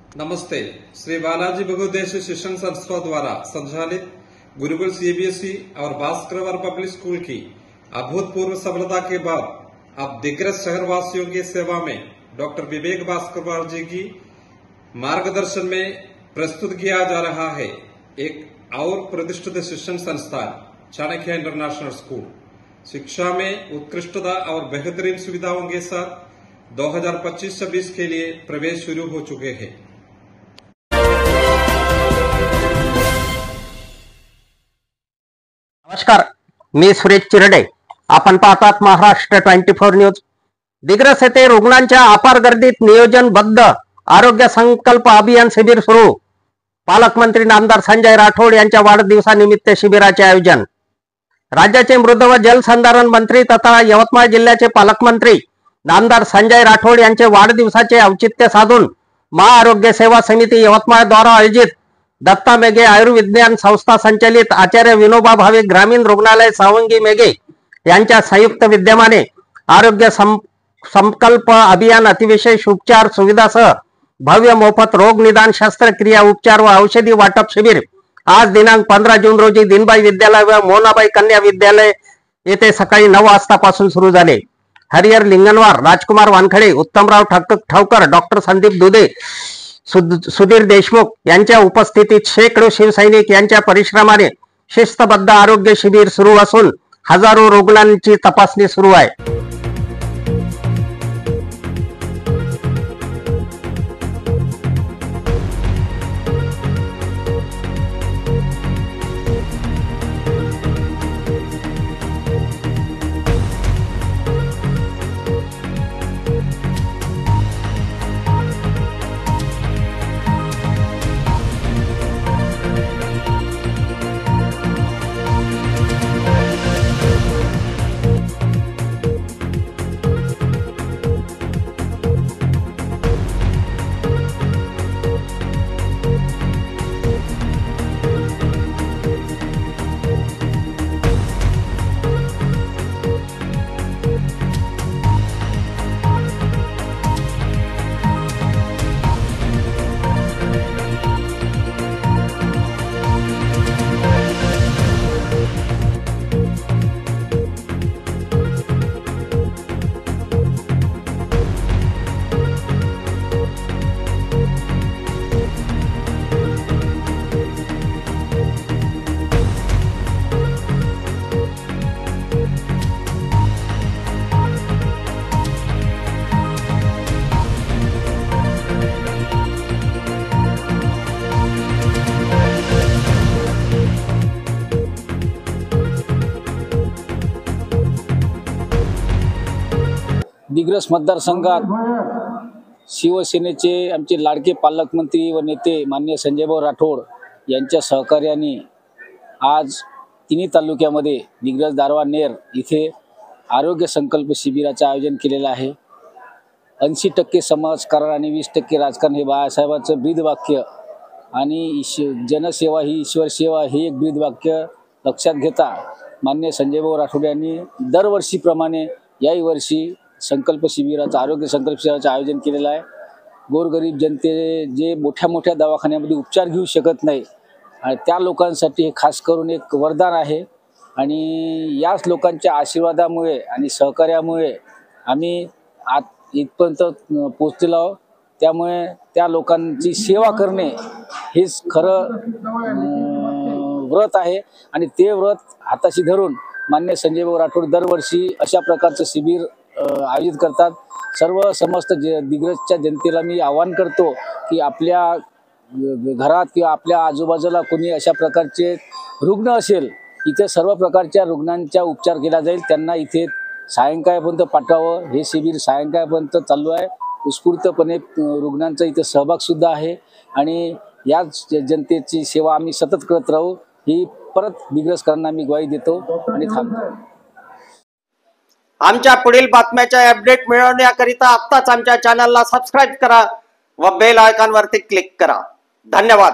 नमस्ते। श्री बालाजी बहुउद्देश्य शिक्षण संस्था द्वारा संचालित गुरुकुल सीबीएसई और भास्करवर पब्लिक स्कूल की अभूतपूर्व सफलता के बाद अब दिग्गज शहरवासियों की सेवा में डॉक्टर विवेक भास्करवर जी की मार्गदर्शन में प्रस्तुत किया जा रहा है एक और प्रतिष्ठित शिक्षण संस्थान चाणक्य इंटरनेशनल स्कूल। शिक्षा में उत्कृष्टता और बेहतरीन सुविधाओं के साथ 2025-26 के लिए प्रवेश शुरू हो चुके हैं। नमस्कार, मी सुरेश चिरडे। आपण पाहतात महाराष्ट्र 24 न्यूज। दिग्रस येथे रुग्णांच्या अपार गर्दीत नियोजनबद्ध आरोग्य संकल्प अभियान शिबिर सुरू। पालकमंत्री नामदार संजय राठोड यांच्या वाढदिवसानिमित्त शिबिराचे आयोजन। राज्याचे मृद व जलसंधारण मंत्री तथा यवतमाळ जिल्ह्याचे पालकमंत्री नामदार संजय राठोड यांचे वाढदिवसाचे औचित्य साधून महाआरोग्य सेवा समिती यवतमाळ द्वारा आयोजित दत्ता मेघे आयुर्विज्ञान संस्था संचालित आचार्य विनोबा भावे ग्रामीण रुग्णालय सावंगी मेघे यांच्या संयुक्त विद्यमाने आरोग्य संकल्प अभियान अतिविशेष उपचार सुविधासह भव्य मोफत रोग निदान शस्त्रक्रिया उपचार व औषधी वाटप शिबिर आज दिनांक 15 जून रोजी दिनबाई विद्यालय व मोहनाबाई कन्या विद्यालय येथे सकाळी 9 वाजतापासून सुरू झाले। हरिहर लिंगनवार, राजकुमार वानखडे, उत्तमराव ठावकर, डॉक्टर संदीप दुधे, सुधीर देशमुख यांच्या उपस्थितीत शेकडो शिवसैनिक यांच्या परिश्रमाने शिस्तबद्ध आरोग्य शिबिर सुरू असून हजारो रुग्णांची तपासणी सुरू आहे। दिग्रस मतदारसंघात शिवसेनेचे आमचे लाडके पालकमंत्री व नेते माननीय संजयभाऊ राठोड यांच्या सहकार्याने आज तिन्ही तालुक्यामध्ये दिग्रस, दारवा, नेर इथे आरोग्य संकल्प शिबिराचे आयोजन केलेले आहे। 80% समाजकारण आणि 20% राजकारण हे बाळासाहेबांचं ब्रीदवाक्य आणि जनसेवा ही ईश्वर सेवा हे एक ब्रीदवाक्य लक्षात घेता माननीय संजयभाऊ राठोड यांनी दरवर्षीप्रमाणे याही वर्षी संकल्प शिबिराचं आरोग्य संकल्प शिबिराचं आयोजन केलेलं आहे। गोरगरीब जनते जे मोठ्या दवाखान्यामध्ये उपचार घेऊ शकत नाही आणि त्या लोकांसाठी हे खास करून एक वरदान आहे आणि याच लोकांच्या आशीर्वादामुळे आणि सहकार्यामुळे आम्ही इथपर्यंत पोहोचलेलो आहोत। त्यामुळे त्या लोकांची सेवा करणे हेच खरं व्रत आहे आणि ते व्रत हाताशी धरून माननीय संजयभाऊ राठोड दरवर्षी अशा प्रकारचं शिबिर आयोजित करतात। सर्व समस्त दिग्रसच्या जनतेला मी आवाहन करतो की आपल्या घरात किंवा आपल्या आजूबाजूला कोणी अशा प्रकारचे रुग्ण असेल, इथे सर्व प्रकारच्या रुग्णांचा उपचार केला जाईल। त्यांना इथे सायंकाळपर्यंत पाठवावं। हे शिबिर सायंकाळपर्यंत चालू आहे। उत्स्फूर्तपणे रुग्णांचा इथे सहभागसुद्धा आहे आणि याच जनतेची सेवा आम्ही सतत करत राहू ही परत दिग्रसकरांना मी ग्वाही देतो आणि थांबतो। आमच्या पुढील बातम्याच्या अपडेट मिळवण्याकरिता आत्ताच आमच्या चॅनलला सबस्क्राइब करा व बेल आयकॉन वरती क्लिक करा। धन्यवाद।